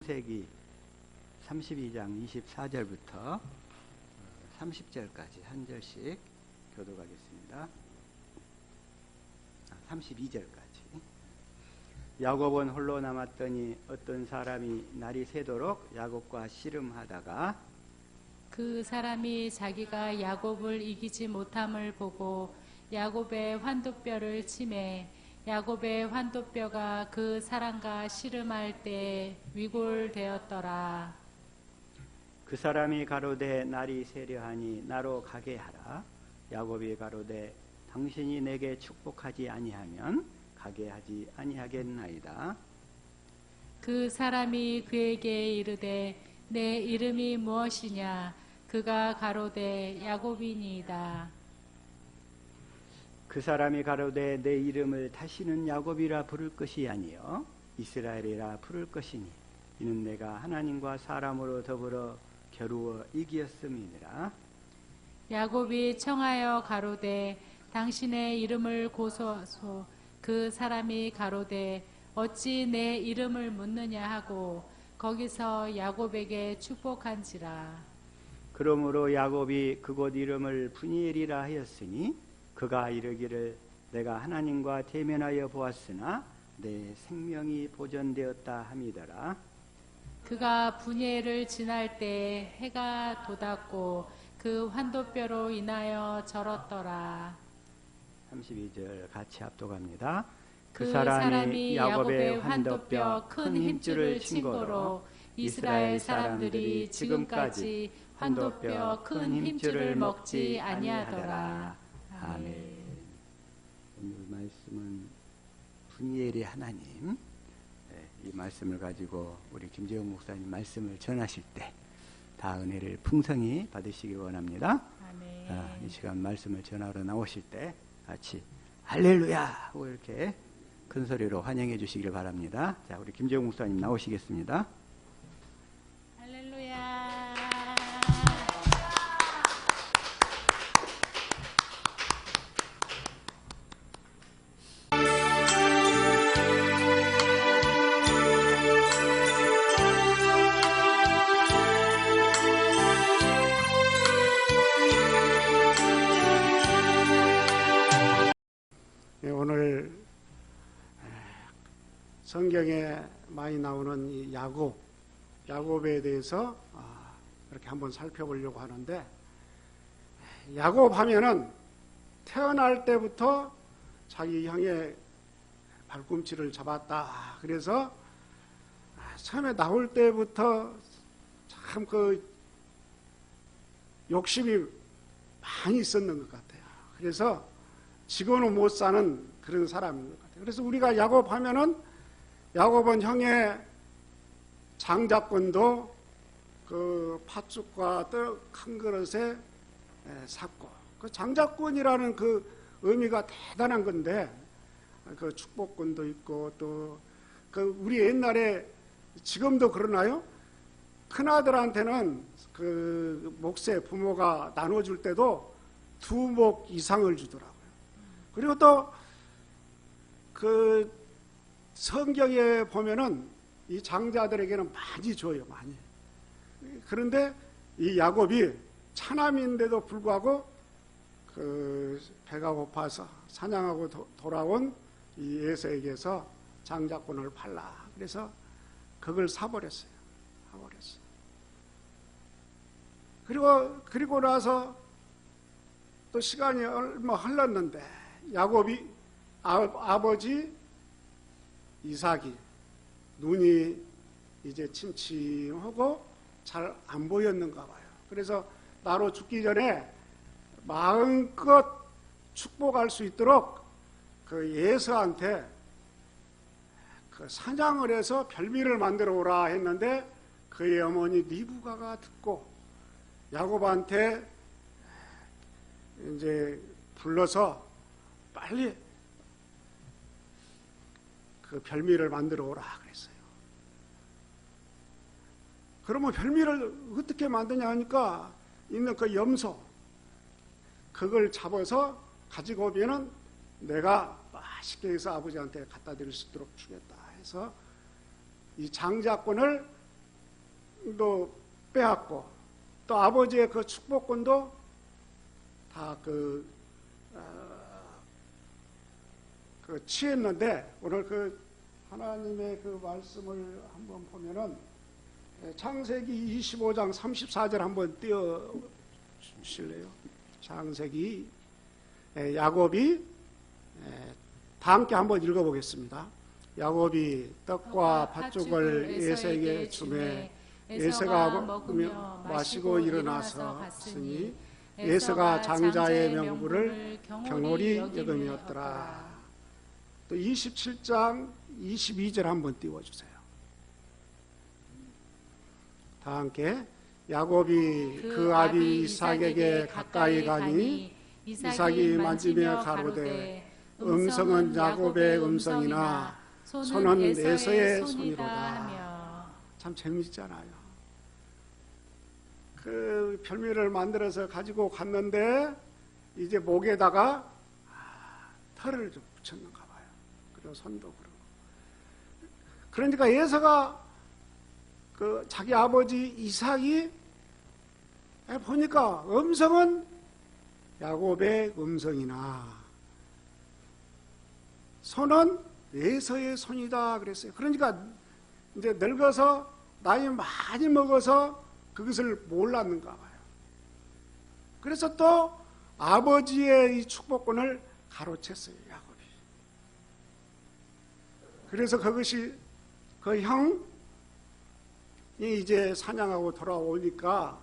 창세기 32장 24절부터 30절까지 한 절씩 교독하겠습니다. 32절까지. 야곱은 홀로 남았더니 어떤 사람이 날이 새도록 야곱과 씨름하다가 그 사람이 자기가 야곱을 이기지 못함을 보고 야곱의 환도뼈를 치매 야곱의 환도뼈가 그 사람과 씨름할 때 위골되었더라. 그 사람이 가로되 날이 새려하니 나로 가게 하라. 야곱이 가로되 당신이 내게 축복하지 아니하면 가게 하지 아니하겠나이다. 그 사람이 그에게 이르되 내 이름이 무엇이냐? 그가 가로되 야곱이니이다. 그 사람이 가로되 내 이름을 다시는 야곱이라 부를 것이 아니요 이스라엘이라 부를 것이니 이는 내가 하나님과 사람으로 더불어 겨루어 이기었음이니라. 야곱이 청하여 가로되 당신의 이름을 고소하소. 그 사람이 가로되 어찌 내 이름을 묻느냐 하고 거기서 야곱에게 축복한지라. 그러므로 야곱이 그곳 이름을 브니엘이라 하였으니 그가 이르기를 내가 하나님과 대면하여 보았으나 내 생명이 보존되었다 함이더라. 그가 브니엘을 지날 때 해가 돋았고 그 환도뼈로 인하여 절었더라. 32절 같이 합독합니다. 그 사람이 야곱의 환도뼈 큰 힘줄을 친 거로 이스라엘 사람들이 지금까지 환도뼈 큰 힘줄을 먹지 아니하더라. 아멘. 오늘 말씀은 브니엘의 하나님, 이 말씀을 가지고 우리 김재용 목사님 말씀을 전하실 때 다 은혜를 풍성히 받으시기 원합니다. 아멘. 이 시간 말씀을 전하러 나오실 때 같이 할렐루야 하고 이렇게 큰 소리로 환영해 주시길 바랍니다. 자, 우리 김재용 목사님 나오시겠습니다. 할렐루야. 오늘 성경에 많이 나오는 이 야곱에 대해서 이렇게 한번 살펴보려고 하는데, 야곱 하면은 태어날 때부터 자기 형의 발꿈치를 잡았다. 그래서 처음에 나올 때부터 참 그 욕심이 많이 있었는 것 같아요. 그래서 지고는 못 사는 그런 사람인 것 같아요. 그래서 우리가 야곱 하면은 야곱은 형의 장자권도 그 팥죽과 떡 한 그릇에 샀고, 그 장자권이라는 그 의미가 대단한 건데, 그 축복권도 있고 또 그 우리 옛날에 지금도 그러나요? 큰아들한테는 그 몫에 부모가 나눠줄 때도 2목 이상을 주더라고요. 그리고 또 그 성경에 보면은 이 장자들에게는 많이 줘요, 많이. 그런데 이 야곱이 차남인데도 불구하고 그 배가 고파서 사냥하고 돌아온 이 에서에게서 장자권을 팔라. 그래서 그걸 사버렸어요. 그리고 나서 또 시간이 얼마 흘렀는데 야곱이 아버지 이삭이 눈이 이제 침침하고 잘 안 보였는가 봐요. 그래서 나로 죽기 전에 마음껏 축복할 수 있도록 그 예서한테 그 사냥을 해서 별미를 만들어 오라 했는데 그의 어머니 리브가가 듣고 야곱한테 이제 불러서 빨리 그 별미를 만들어 오라 그랬어요. 그러면 별미를 어떻게 만드냐 하니까 있는 그 염소 그걸 잡아서 가지고 오면은 내가 맛있게 해서 아버지한테 갖다 드릴 수 있도록 주겠다 해서 이 장자권을 축복도 빼앗고 또 아버지의 그 축복권도 다 취했는데 오늘 그 하나님의 그 말씀을 한번 보면은 창세기 25장 34절 한번 띄워 주실래요? 창세기 야곱이 다 함께 한번 읽어보겠습니다. 야곱이 떡과 팥죽을 에서에게 주매 에서가 먹으며 마시고 일어나서 갔으니 에서가 장자의 명부를 경홀히 여김이었더라. 또 27장 22절 한번 띄워주세요. 다 함께 야곱이 그 아비 이삭에게 가까이 가니 이삭이 만지며 가로되 음성은 야곱의 음성이나 손은 에서의 손이로다. 참 재미있잖아요. 그 별미를 만들어서 가지고 갔는데 이제 목에다가 털을 좀 붙였는가 봐요. 그리고 손도 그러고. 그러니까 에서가 그 자기 아버지 이삭이 보니까 음성은 야곱의 음성이나 손은 에서의 손이다 그랬어요. 그러니까 이제 늙어서 나이 많이 먹어서 그것을 몰랐는가 봐요. 그래서 또 아버지의 이 축복권을 가로챘어요, 야곱이. 그래서 그것이 그 형이 이제 사냥하고 돌아오니까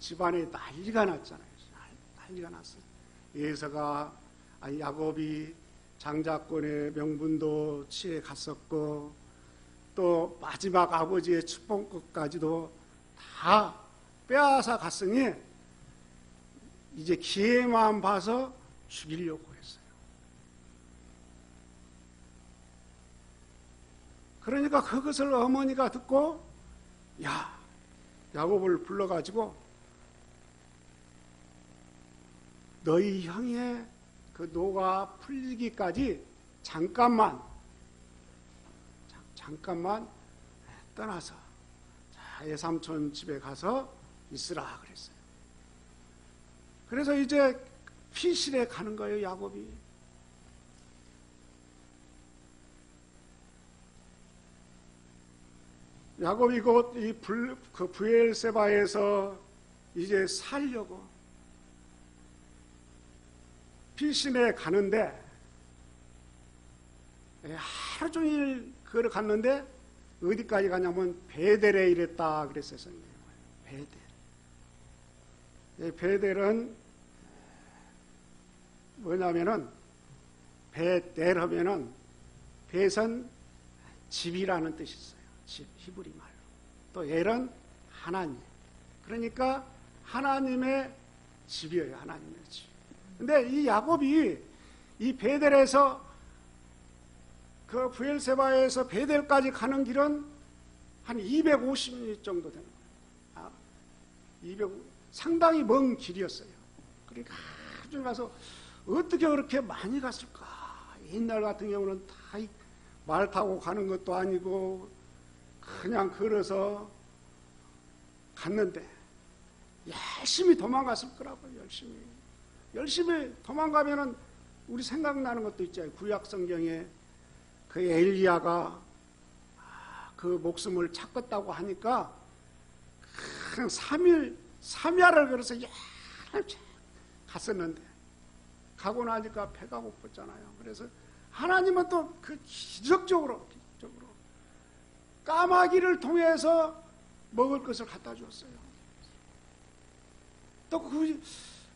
집안에 난리가 났잖아요. 난리가 났어요. 에서가 야곱이 장자권의 명분도 취해 갔었고 또 마지막 아버지의 축복까지도 다 빼앗아 갔으니 이제 기회만 봐서 죽이려고 했어요. 그러니까 그것을 어머니가 듣고 야곱을 불러가지고 너희 형의 그 노가 풀리기까지 잠깐만 떠나서 외삼촌 집에 가서 있으라 그랬어요. 그래서 이제 피실에 가는 거예요, 야곱이. 야곱이 곧 이 브엘세바에서 이제 살려고 피신에 가는데 하루 종일 그걸 갔는데 어디까지 가냐면 베델에 이랬다 그랬어요. 베델. 베델은 뭐냐면은 베델 하면은 벳은 집이라는 뜻이 있어요. 집, 히브리 말로. 또 엘은 하나님. 그러니까 하나님의 집이에요. 하나님의 집. 근데 이 야곱이 이 베델에서 그 브엘세바에서 베델까지 가는 길은 한 250리 정도 되는 거예요. 상당히 먼 길이었어요. 그러니까 아주 가서 어떻게 그렇게 많이 갔을까? 옛날 같은 경우는 다 말 타고 가는 것도 아니고 그냥 걸어서 갔는데 열심히 도망갔을 거라고요. 열심히 도망가면은 우리 생각나는 것도 있잖아요. 구약 성경에 그 엘리야가 그 목숨을 찾겠다고 하니까 3야를 걸어서 열심히 갔었는데 가고 나니까 배가 고팠잖아요. 그래서 하나님은 또 그 기적적으로 까마귀를 통해서 먹을 것을 갖다 주었어요. 또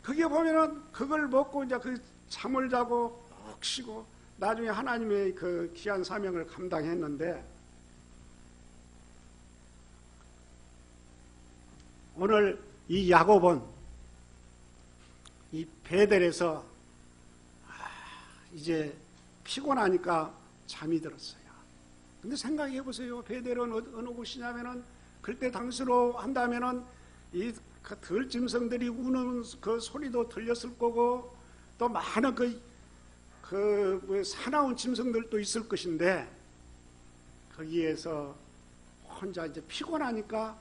그게 보면은 그걸 먹고 이제 그 잠을 자고 푹 쉬고 나중에 하나님의 그 귀한 사명을 감당했는데 오늘 이 야곱은 이 베델에서 이제 피곤하니까 잠이 들었어요. 근데 생각해 보세요. 베델은 어느 곳이냐면은 그때 당시로 한다면은 이 그 들짐승들이 우는 그 소리도 들렸을 거고 또 많은 그 사나운 짐승들도 있을 것인데 거기에서 혼자 이제 피곤하니까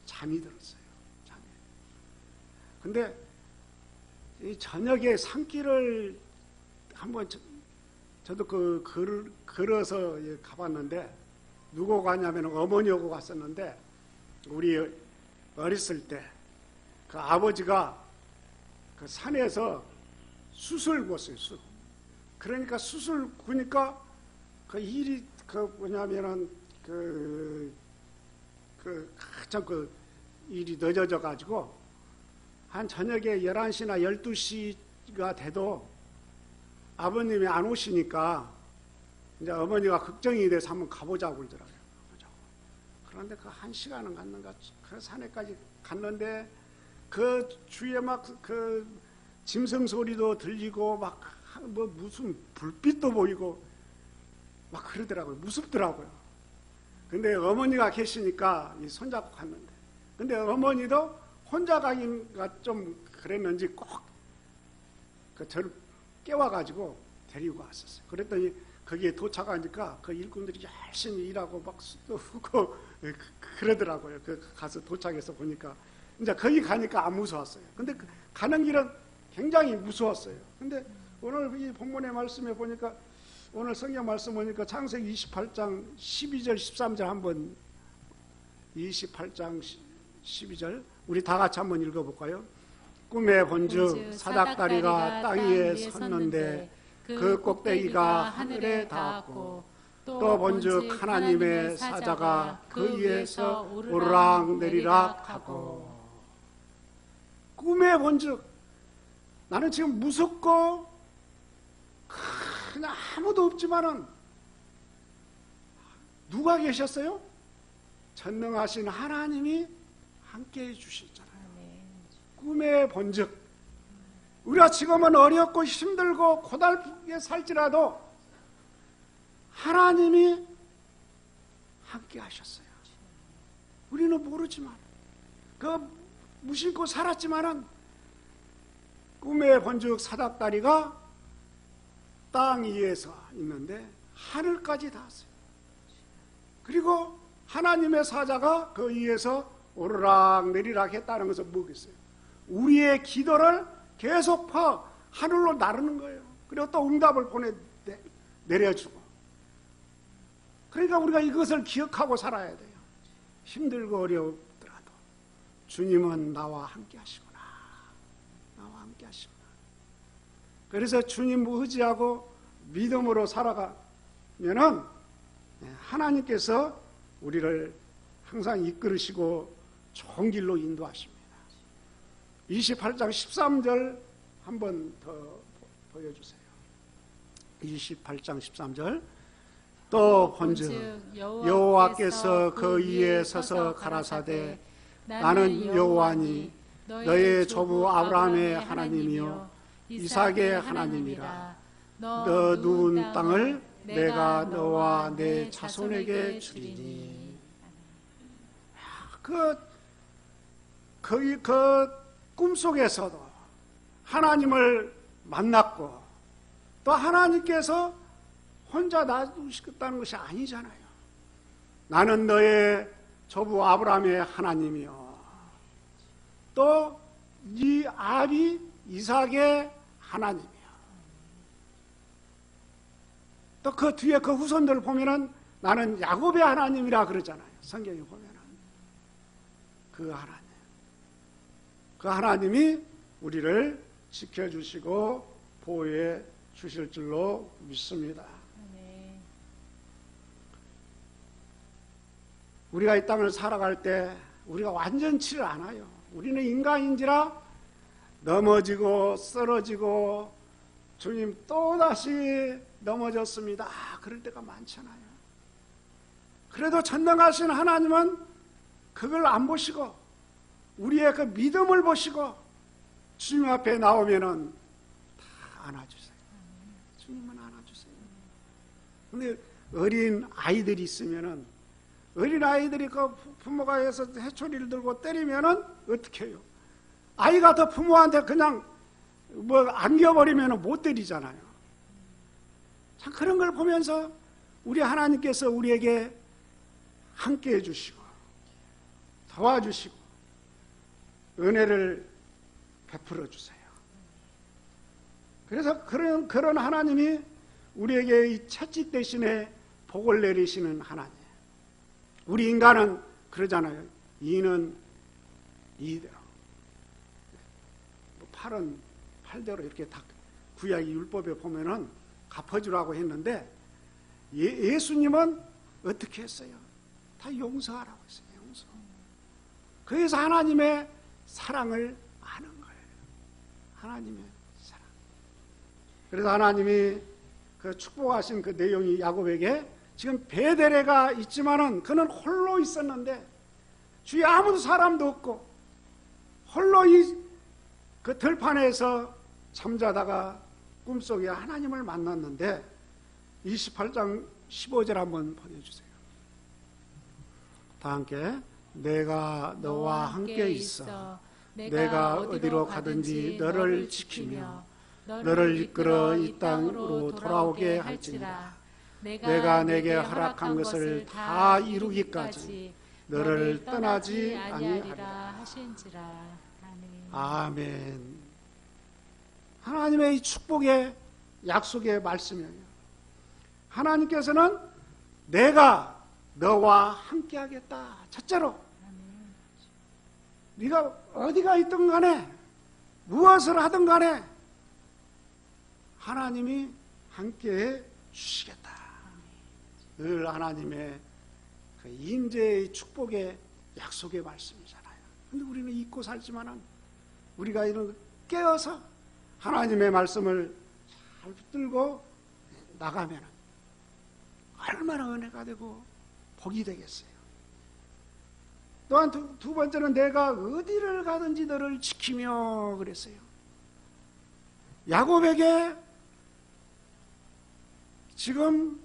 잠이 들었어요. 잠이. 근데 이 저녁에 산길을 한번 저도 걸어서 가봤는데 누구 가냐면 어머니하고 갔었는데 우리 어렸을 때 그 아버지가 그 산에서 숯을 구웠어요. 숯. 그러니까 숯을 구니까 그 일이 뭐냐면은 한참 일이 늦어져 가지고 한 저녁에 11시나 12시가 돼도 아버님이 안 오시니까 이제 어머니가 걱정이 돼서 한번 가보자고 그러더라고요. 그런데 그 1시간은 갔는가 그 산에까지 갔는데 그 주위에 막 그 짐승 소리도 들리고 막 뭐 무슨 불빛도 보이고 막 그러더라고요. 무섭더라고요. 근데 어머니가 계시니까 이 손잡고 갔는데 근데 어머니도 혼자 가기가 좀 그랬는지 꼭 저를 깨워가지고 데리고 왔었어요. 그랬더니 거기에 도착하니까 그 일꾼들이 열심히 일하고 막 숯도 후고 그러더라고요. 가서 도착해서 보니까 이제 거기 가니까 안 무서웠어요. 근데 가는 길은 굉장히 무서웠어요. 근데 오늘 이 본문의 말씀에 보니까 오늘 성경 말씀 보니까 창세기 28장 12절 13절 한번 28장 12절 우리 다 같이 한번 읽어볼까요? 꿈에 본즉 사닥다리가 땅 위에 섰는데 그 꼭대기가 하늘에 닿았고 또 본즉 하나님의 사자가 그 위에서 오르락내리락 하고. 꿈에 본즉 나는 지금 무섭고 그냥 아무도 없지만은 누가 계셨어요? 전능하신 하나님이 함께해 주셨잖아요. 꿈에 본즉 우리가 지금은 어렵고 힘들고 고달프게 살지라도 하나님이 함께 하셨어요. 우리는 모르지만 무심코 살았지만은 꿈에 본즉 사닥다리가 땅 위에서 있는데 하늘까지 닿았어요. 그리고 하나님의 사자가 그 위에서 오르락 내리락 했다는 것은 뭐겠어요? 우리의 기도를 계속 퍼 하늘로 나르는 거예요. 그리고 또 응답을 내려주고. 그러니까 우리가 이것을 기억하고 살아야 돼요. 힘들고 어렵더라도 주님은 나와 함께 하시구나. 나와 함께 하시구나. 그래서 주님 의지하고 믿음으로 살아가면은 하나님께서 우리를 항상 이끌으시고 좋은 길로 인도하십니다. 28장 13절 한번 더 보여주세요. 28장 13절 또 본즉 여호와께서 그 위에 서서 가라사대 나는 여호와니 너의 조부 아브라함의 하나님이요 이삭의 하나님이라. 너 누운 땅을 내가 너와 내 자손에게 주리니. 그 꿈속에서도 하나님을 만났고 또 하나님께서 혼자 놔두시겠다는 것이 아니잖아요. 나는 너의 조부 아브라함의 하나님이요 또 네 아비 이삭의 하나님이요. 또 그 뒤에 그 후손들을 보면은 나는 야곱의 하나님이라 그러잖아요. 성경에 보면은 그 하나님이 우리를 지켜주시고 보호해 주실 줄로 믿습니다. 우리가 이 땅을 살아갈 때 우리가 완전치를 않아요. 우리는 인간인지라 넘어지고 쓰러지고 주님 또다시 넘어졌습니다. 그럴 때가 많잖아요. 그래도 전능하신 하나님은 그걸 안 보시고 우리의 그 믿음을 보시고 주님 앞에 나오면은 다 안아주세요. 주님은 안아주세요. 근데 어린 아이들이 있으면은 어린 아이들이 그 부모가 해서 해초리를 들고 때리면은 어떻게 해요? 아이가 더 부모한테 그냥 안겨버리면은 못 때리잖아요. 참 그런 걸 보면서 우리 하나님께서 우리에게 함께 해주시고 도와주시고 은혜를 베풀어 주세요. 그래서 그런 하나님이 우리에게 이 채찍 대신에 복을 내리시는 하나님. 우리 인간은 그러잖아요. 이는 이대로, 팔은 팔대로 이렇게 다 구약의 율법에 보면은 갚아주라고 했는데 예수님은 어떻게 했어요? 다 용서하라고 했어요. 용서. 그래서 하나님의 사랑을 아는 거예요. 하나님의 사랑. 그래서 하나님이 그 축복하신 그 내용이 야곱에게 지금 베델레가 있지만은 그는 홀로 있었는데 주위에 아무도 사람도 없고 홀로 그 들판에서 잠자다가 꿈속에 하나님을 만났는데 28장 15절 한번 보내주세요. 다 함께. 내가 너와 함께 있어 내가 어디로 가든지 너를 지키며 너를 이끌어 이 땅으로 돌아오게 할지니라. 내가 내게 허락한 것을 다 이루기까지 너를 떠나지 아니하리라 하신지라. 아멘. 하나님의 이 축복의 약속의 말씀이에요. 하나님께서는 내가 너와 함께 하겠다. 첫째로 네가 어디가 있든 간에 무엇을 하든 간에 하나님이 함께해 주시겠다. 늘 하나님의 그 임재의 축복의 약속의 말씀이잖아요. 근데 우리는 잊고 살지만은 우리가 이런 깨어서 하나님의 말씀을 잘 붙들고 나가면 얼마나 은혜가 되고 복이 되겠어요. 또한 두 번째는 내가 어디를 가든지 너를 지키며 그랬어요. 야곱에게 지금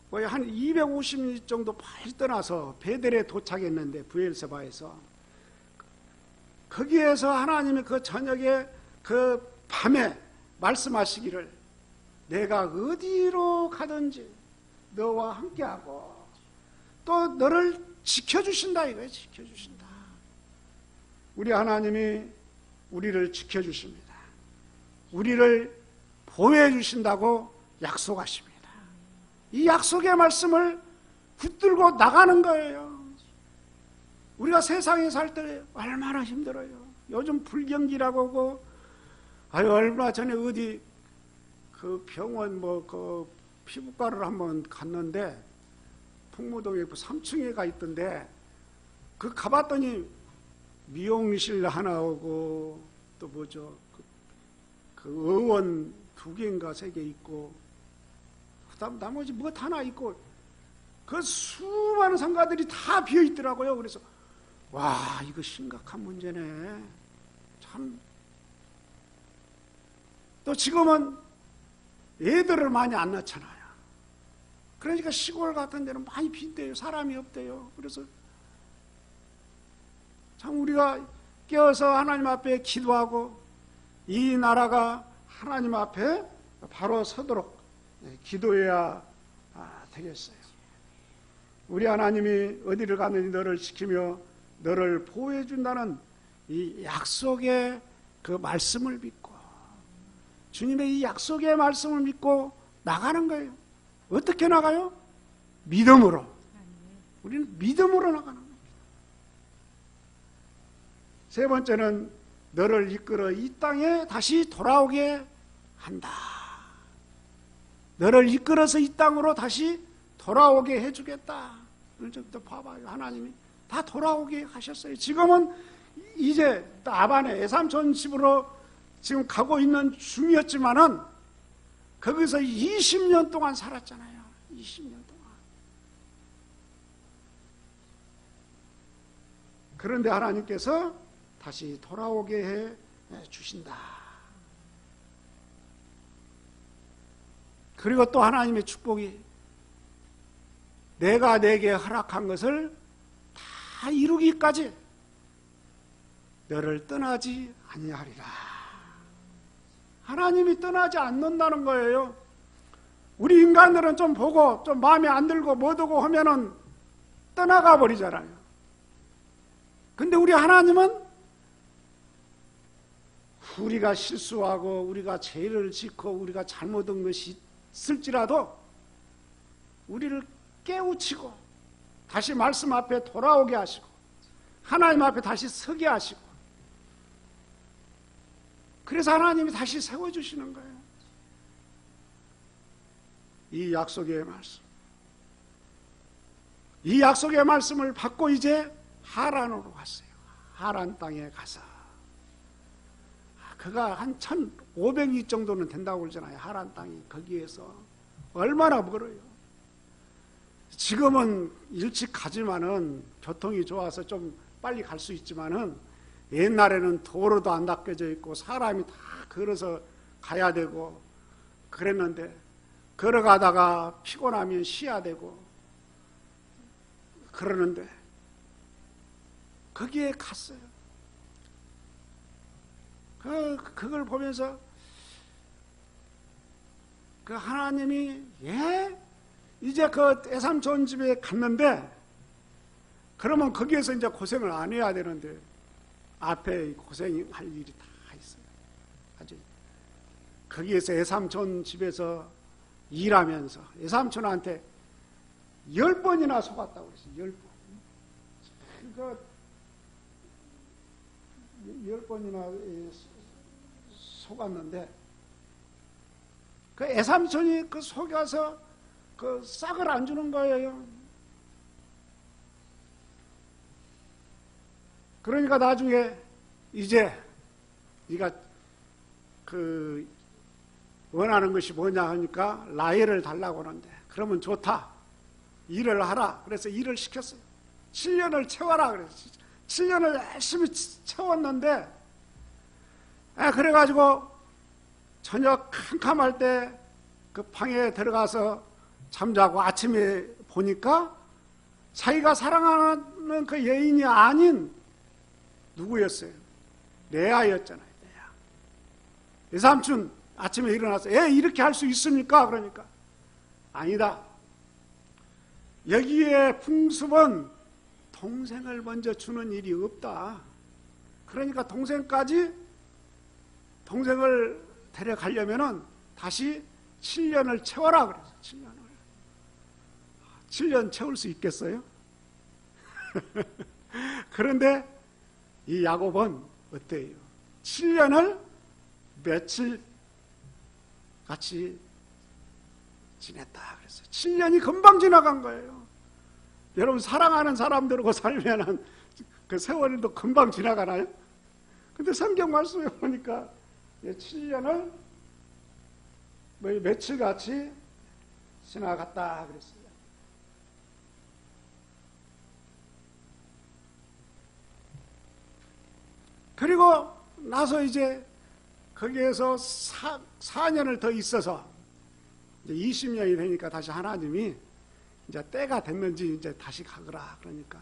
거의 한 250일 정도 빨리 떠나서 베델에 도착했는데 브엘세바에서 거기에서 하나님이 그 저녁에 그 밤에 말씀하시기를 내가 어디로 가든지 너와 함께하고 또 너를 지켜주신다 이거예요. 지켜주신다. 우리 하나님이 우리를 지켜주십니다. 우리를 보호해 주신다고 약속하십니다. 이 약속의 말씀을 붙들고 나가는 거예요. 우리가 세상에 살 때 얼마나 힘들어요. 요즘 불경기라고 하고 얼마 전에 어디 그 병원 그 피부과를 한번 갔는데 풍무동에 3층에 가 있던데 그 가봤더니 미용실 하나 오고 또 뭐죠 그 의원 2개인가 3개 있고 그다음 나머지 뭐 하나 있고 그 수많은 상가들이 다 비어 있더라고요. 그래서 와 이거 심각한 문제네. 참. 또 지금은 애들을 많이 안 낳잖아요. 그러니까 시골 같은 데는 많이 빈대요. 사람이 없대요. 그래서 참 우리가 깨어서 하나님 앞에 기도하고 이 나라가 하나님 앞에 바로 서도록 기도해야 되겠어요. 우리 하나님이 어디를 가는지 너를 지키며 너를 보호해 준다는 이 약속의 그 말씀을 믿고 주님의 이 약속의 말씀을 믿고 나가는 거예요. 어떻게 나가요? 믿음으로. 우리는 믿음으로 나가는 겁니다. 세 번째는 너를 이끌어 이 땅에 다시 돌아오게 한다. 너를 이끌어서 이 땅으로 다시 돌아오게 해주겠다. 또 봐봐요. 하나님이 다 돌아오게 하셨어요. 지금은 이제 아반에 애삼촌 집으로 지금 가고 있는 중이었지만은 거기서 20년 동안 살았잖아요. 20년 동안. 그런데 하나님께서 다시 돌아오게 해 주신다. 그리고 또 하나님의 축복이 내가 내게 허락한 것을 다 이루기까지 너를 떠나지 아니하리라. 하나님이 떠나지 않는다는 거예요. 우리 인간들은 좀 보고 좀 마음에 안 들고 못 오고 하면은 떠나가 버리잖아요. 근데 우리 하나님은 우리가 실수하고 우리가 죄를 짓고 우리가 잘못한 것이 있을지라도 우리를 깨우치고 다시 말씀 앞에 돌아오게 하시고 하나님 앞에 다시 서게 하시고 그래서 하나님이 다시 세워주시는 거예요. 이 약속의 말씀. 이 약속의 말씀을 받고 이제 하란으로 갔어요. 하란 땅에 가서 그가 한 1500리 정도는 된다고 그러잖아요. 하란 땅이 거기에서 얼마나 멀어요. 지금은 일찍 가지만은 교통이 좋아서 좀 빨리 갈 수 있지만은 옛날에는 도로도 안 닦여져 있고 사람이 다 걸어서 가야 되고 그랬는데 걸어가다가 피곤하면 쉬어야 되고 그러는데 거기에 갔어요. 그걸 보면서 그 하나님이 이제 그 애삼촌 집에 갔는데 그러면 거기에서 이제 고생을 안 해야 되는데 앞에 고생할 일이 다 있어요. 아주 거기에서 애삼촌 집에서 일하면서 애삼촌한테 10번이나 속았다고 그랬어요. 10번. 그 10번이나 속았는데 그 애삼촌이 그 속여서 그 싹을 안 주는 거예요. 그러니까 나중에 이제 네가 그 원하는 것이 뭐냐 하니까 라헬을 달라고 하는데 그러면 좋다. 일을 하라. 그래서 일을 시켰어요. 7년을 채워라. 그래서 7년을 열심히 채웠는데 그래가지고 저녁 캄캄할 때 그 방에 들어가서 잠자고 아침에 보니까 자기가 사랑하는 그 여인이 아닌 누구였어요? 레아였잖아요. 레아. 외삼촌 아침에 일어나서 이렇게 할 수 있습니까? 그러니까 아니다. 여기에 풍습은 동생을 먼저 주는 일이 없다. 그러니까 동생을 데려가려면은 다시 7년을 채워라 그래서 7년 채울 수 있겠어요? 그런데 이 야곱은 어때요? 7년을 며칠 같이 지냈다 그래서 7년이 금방 지나간 거예요. 여러분 사랑하는 사람들하고 살면은 그 세월도 금방 지나가나요? 근데 성경 말씀에 보니까 7년을 며칠 같이 지나갔다 그랬어요. 그리고 나서 이제 거기에서 4년을 더 있어서 이제 20년이 되니까 다시 하나님이 이제 때가 됐는지 이제 다시 가거라 그러니까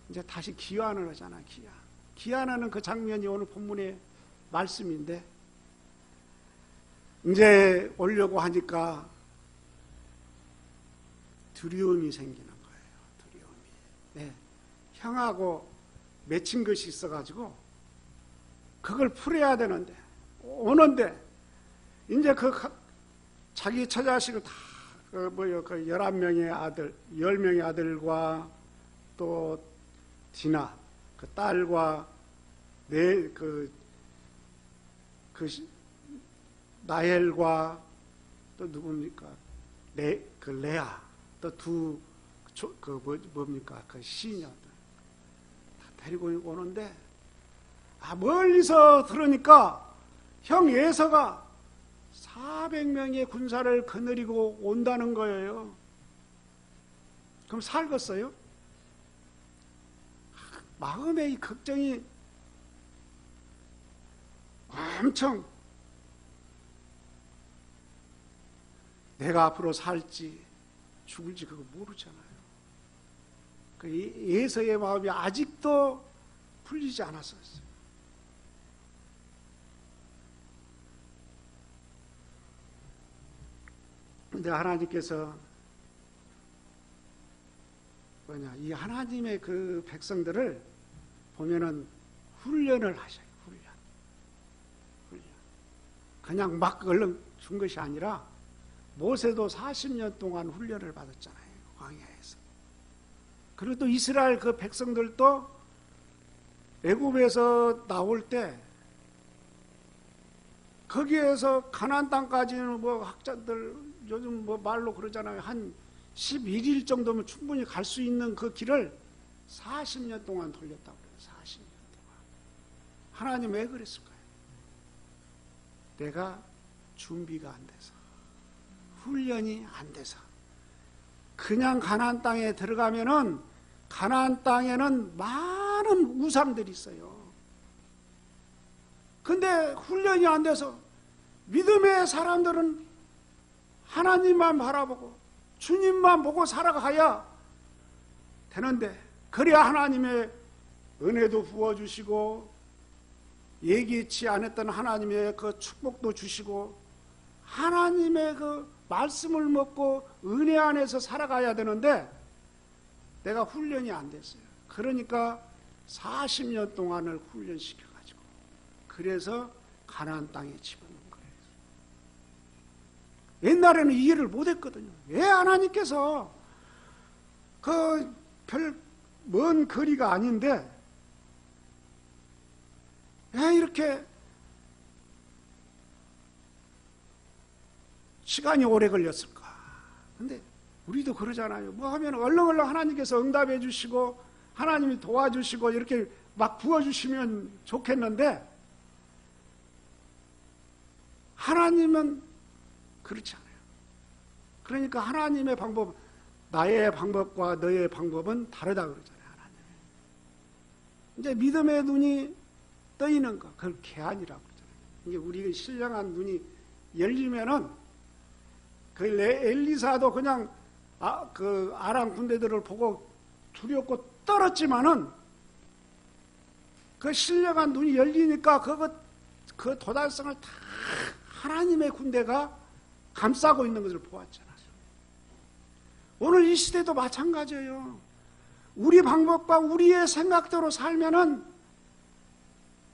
이제 다시 기환을 하잖아. 기환하는 그 장면이 오늘 본문의 말씀인데 이제 오려고 하니까 두려움이 생기는 거예요. 두려움이. 형하고 맺힌 것이 있어가지고 그걸 풀어야 되는데 오는데 이제 그 자기 처자식을 다 그 11명의 아들, 10명의 아들과 또 디나 그 딸과 그 나헬과 또 누굽니까? 그 레아 또 뭡니까? 그 시녀들 다 데리고 오는데 멀리서 들으니까 형 예서가 400명의 군사를 거느리고 온다는 거예요. 그럼 살겠어요? 마음의 이 걱정이 엄청 내가 앞으로 살지 죽을지 그거 모르잖아요. 그 예서의 마음이 아직도 풀리지 않았었어요. 근데 하나님께서 이 하나님의 그 백성들을 보면은 훈련을 하셔요. 훈련. 그냥 막 얼른 준 것이 아니라 모세도 40년 동안 훈련을 받았잖아요. 광야에서. 그리고 또 이스라엘 그 백성들도 애굽에서 나올 때 거기에서 가나안 땅까지는 뭐 학자들 요즘 뭐 말로 그러잖아요. 한 11일 정도면 충분히 갈 수 있는 그 길을 40년 동안 돌렸다고 그래요. 40년 동안. 하나님 왜 그랬을까요? 내가 준비가 안 돼서, 훈련이 안 돼서. 그냥 가나안 땅에 들어가면은 가나안 땅에는 많은 우상들이 있어요. 근데 훈련이 안 돼서 믿음의 사람들은 하나님만 바라보고 주님만 보고 살아가야 되는데, 그래야 하나님의 은혜도 부어주시고 예기치 않았던 하나님의 그 축복도 주시고 하나님의 그 말씀을 먹고 은혜 안에서 살아가야 되는데 내가 훈련이 안 됐어요. 그러니까 40년 동안을 훈련시켜가지고 그래서 가나안 땅에 집어넣은 거예요. 옛날에는 이해를 못했거든요. 왜 하나님께서 그 별 먼 거리가 아닌데 왜 이렇게 시간이 오래 걸렸을까? 근데 우리도 그러잖아요. 뭐 하면 얼렁얼렁 하나님께서 응답해 주시고 하나님이 도와주시고 이렇게 막 부어주시면 좋겠는데 하나님은 그렇지 않아요. 그러니까 하나님의 방법, 나의 방법과 너의 방법은 다르다 그러잖아요. 하나님. 이제 믿음의 눈이 떠있는 거, 그걸 개안이라고 그러잖아요. 이게 우리가 신령한 눈이 열리면은 그 엘리사도 그냥 그 아람 군대들을 보고 두렵고 떨었지만은 그 신령한 눈이 열리니까 그 도달성을 다 하나님의 군대가 감싸고 있는 것을 보았잖아요. 오늘 이 시대도 마찬가지예요. 우리 방법과 우리의 생각대로 살면은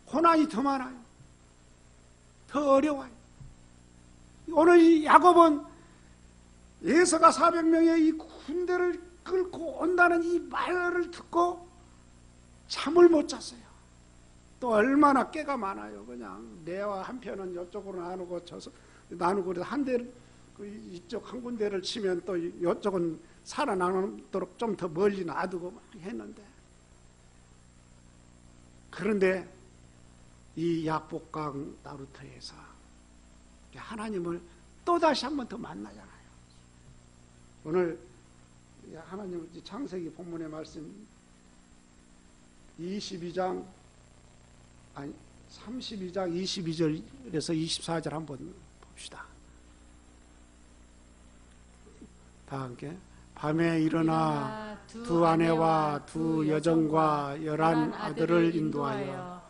고난이 더 많아요. 더 어려워요. 오늘 이 야곱은 예서가 400명의 이 군대를 끌고 온다는 이 말을 듣고 잠을 못 잤어요. 또 얼마나 깨가 많아요. 그냥 내와 한 편은 이쪽으로 나누고 한 대를 이쪽 한 군데를 치면 또 이쪽은 살아나도록 좀 더 멀리 놔두고 막 했는데, 그런데 이 약복강 나루터에서 하나님을 또다시 한 번 더 만나잖아요. 오늘 하나님 창세기 본문의 말씀 32장 22절에서 24절 한번 봅시다. 다 함께. 밤에 일어나 두 아내와 두 여종과 11 아들을 인도하여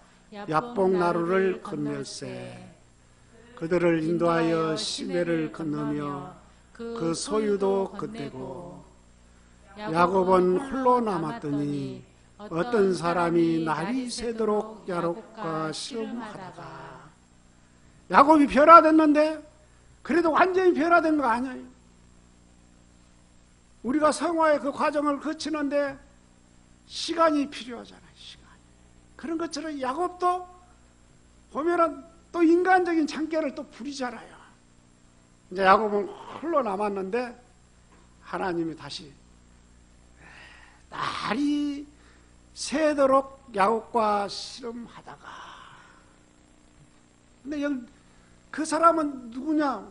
야복 나루를 건널세. 그들을 인도하여 시내를 건너며 그 소유도 걷대고 야곱은 홀로 남았더니 어떤 사람이 날이 새도록 야곱과 씨름하다가, 야곱이 변화됐는데 그래도 완전히 변화된 거 아니에요. 우리가 성화의 그 과정을 거치는데 시간이 필요하잖아요. 시간. 그런 것처럼 야곱도 보면은 또 인간적인 창기를 또 부리잖아요. 이제 야곱은 홀로 남았는데 하나님이 다시 날이 새도록 야곱과 씨름하다가, 근데 여기 그 사람은 누구냐?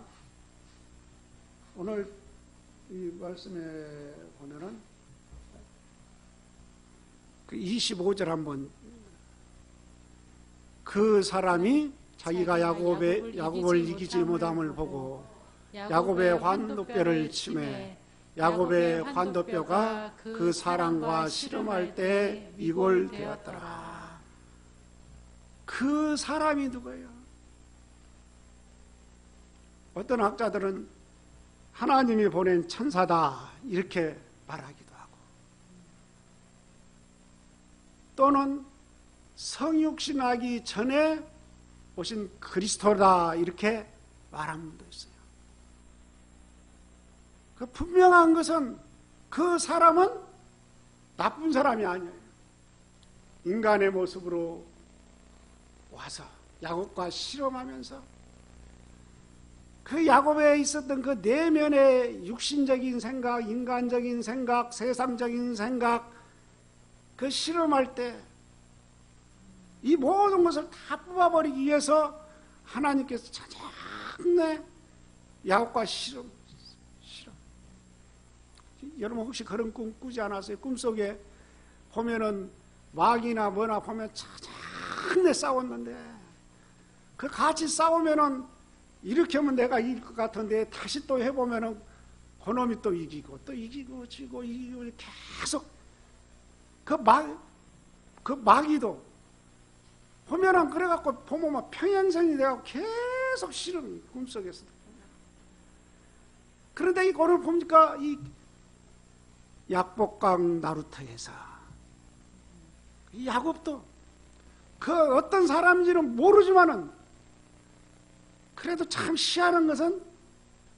오늘 이 말씀에 보면은 그 25절 한번, 그 사람이 자기가 야곱을 이기지 못함을 보고 야곱의 환도뼈를 치매 야곱의 환도뼈가 그 사람과 씨름할 때 이골되었더라. 그 사람이 누구예요? 어떤 학자들은 하나님이 보낸 천사다 이렇게 말하기도 하고, 또는 성육신하기 전에 오신 그리스도다 이렇게 말한 분도 있어요. 그 분명한 것은 그 사람은 나쁜 사람이 아니에요. 인간의 모습으로 와서 야곱과 실험하면서 그 야곱에 있었던 그 내면의 육신적인 생각, 인간적인 생각, 세상적인 생각, 그 실험할 때 이 모든 것을 다 뽑아버리기 위해서 하나님께서 차장내 야곱과 실험. 여러분 혹시 그런 꿈 꾸지 않았어요? 꿈속에 보면은 마귀나 뭐나 보면 차장내 싸웠는데 그 같이 싸우면은 이렇게 하면 내가 이길 것 같은데 다시 또 해보면은 그놈이 또 이기고 또 이기고 지고 이기고 계속 그 마귀도 보면은 그래갖고 보면 평행선이 돼갖고 계속 실은 꿈속에서도. 그런데 이거를 보니까 이 약복강 나루터에서 이 야곱도 그 어떤 사람인지는 모르지만은 그래도 참 희한한 것은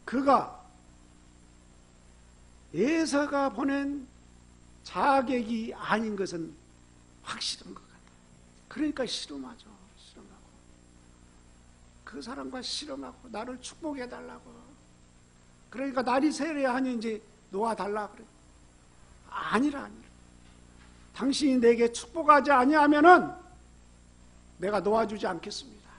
그가 에서가 보낸 자객이 아닌 것은 확실한 것 같아요. 그러니까 실험하죠. 실험하고 그 사람과 실험하고 나를 축복해달라고. 그러니까 날이 새려야 하니 이제 놓아달라 그래. 아니라. 당신이 내게 축복하지 아니하면은 내가 놓아주지 않겠습니다.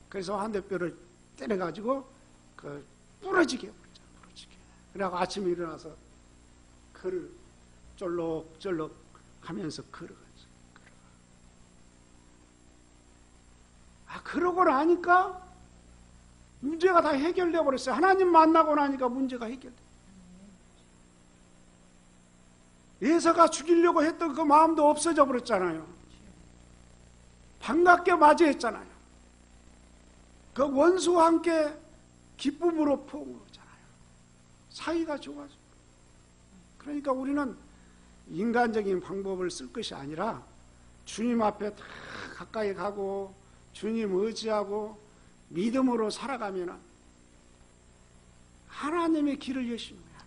그래서 한 대 뼈를 때려가지고 그 부러지게. 그래갖고 아침에 일어나서 그를 쫄록쫄록 하면서 걸어가죠. 그러고 나니까 문제가 다 해결되어 버렸어요. 하나님 만나고 나니까 문제가 해결돼. 에서가 죽이려고 했던 그 마음도 없어져 버렸잖아요. 반갑게 맞이했잖아요. 그 원수와 함께 기쁨으로 포옹을 하잖아요. 사이가 좋아져. 그러니까 우리는 인간적인 방법을 쓸 것이 아니라 주님 앞에 다 가까이 가고 주님 의지하고 믿음으로 살아가면 하나님의 길을 여시는 거야.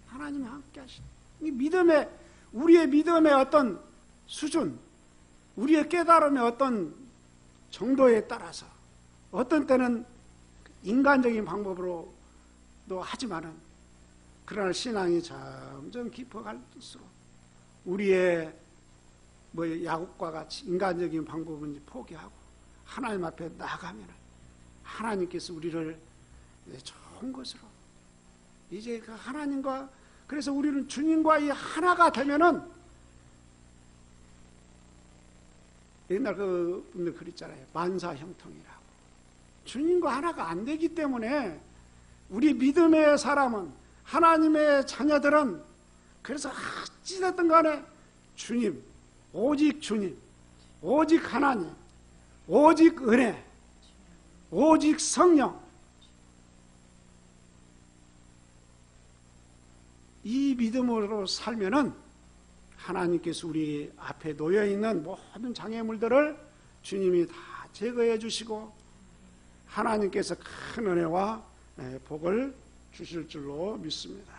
하나님이 함께 하시는 이 믿음의, 우리의 믿음의 어떤 수준, 우리의 깨달음의 어떤 정도에 따라서 어떤 때는 인간적인 방법으로도 하지만은 그러나 신앙이 점점 깊어갈수록 우리의 야곱과 같이 인간적인 방법은 포기하고 하나님 앞에 나가면 하나님께서 우리를 좋은 것으로 이제 그 하나님과, 그래서 우리는 주님과 이 하나가 되면은 옛날 그 분들 그랬잖아요. 만사형통이라고. 주님과 하나가 안 되기 때문에 우리 믿음의 사람은, 하나님의 자녀들은 그래서 어찌됐든 간에 주님, 오직 주님, 오직 하나님, 오직 은혜, 오직 성령, 이 믿음으로 살면은 하나님께서 우리 앞에 놓여있는 모든 장애물들을 주님이 다 제거해 주시고 하나님께서 큰 은혜와 복을 주실 줄로 믿습니다.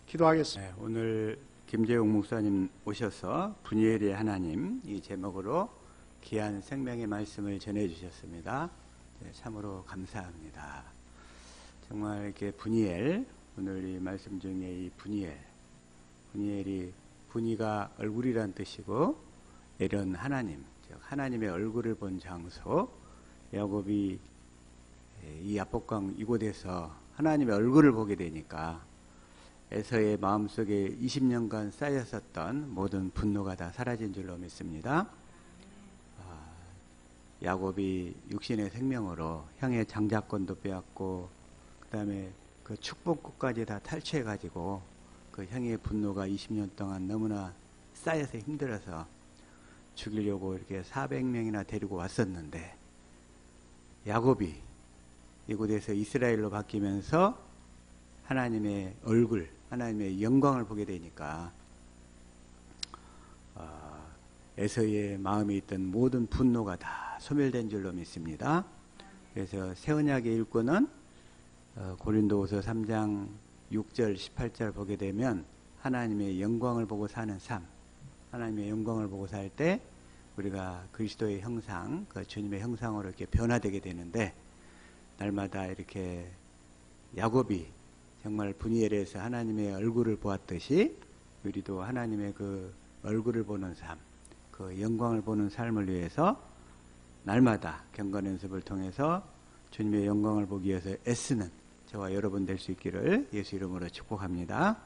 기도하겠습니다. 네, 오늘 김재웅 목사님 오셔서 분이엘의 하나님 이 제목으로 귀한 생명의 말씀을 전해주셨습니다. 네, 참으로 감사합니다. 정말 이렇게 분이엘, 오늘 이 말씀 중에 이 분이엘이 분이가 얼굴이란 뜻이고 엘은 하나님, 즉 하나님의 얼굴을 본 장소, 야곱이 이 야복강 이곳에서 하나님의 얼굴을 보게 되니까 에서의 마음속에 20년간 쌓였었던 모든 분노가 다 사라진 줄로 믿습니다. 야곱이 육신의 생명으로 형의 장자권도 빼앗고 그 다음에 그 축복국까지 다 탈취해가지고 그 형의 분노가 20년 동안 너무나 쌓여서 힘들어서 죽이려고 이렇게 400명이나 데리고 왔었는데 야곱이 이곳에서 이스라엘로 바뀌면서 하나님의 얼굴, 하나님의 영광을 보게 되니까 에서의 마음에 있던 모든 분노가 다 소멸된 줄로 믿습니다. 그래서 새 언약의 일꾼은 고린도후서 3장 6절 18절 보게 되면 하나님의 영광을 보고 사는 삶, 하나님의 영광을 보고 살 때 우리가 그리스도의 형상, 그 주님의 형상으로 이렇게 변화되게 되는데, 날마다 이렇게 야곱이 정말 분이엘에서 하나님의 얼굴을 보았듯이 우리도 하나님의 그 얼굴을 보는 삶, 그 영광을 보는 삶을 위해서 날마다 경건 연습을 통해서 주님의 영광을 보기 위해서 애쓰는 저와 여러분 될 수 있기를 예수 이름으로 축복합니다.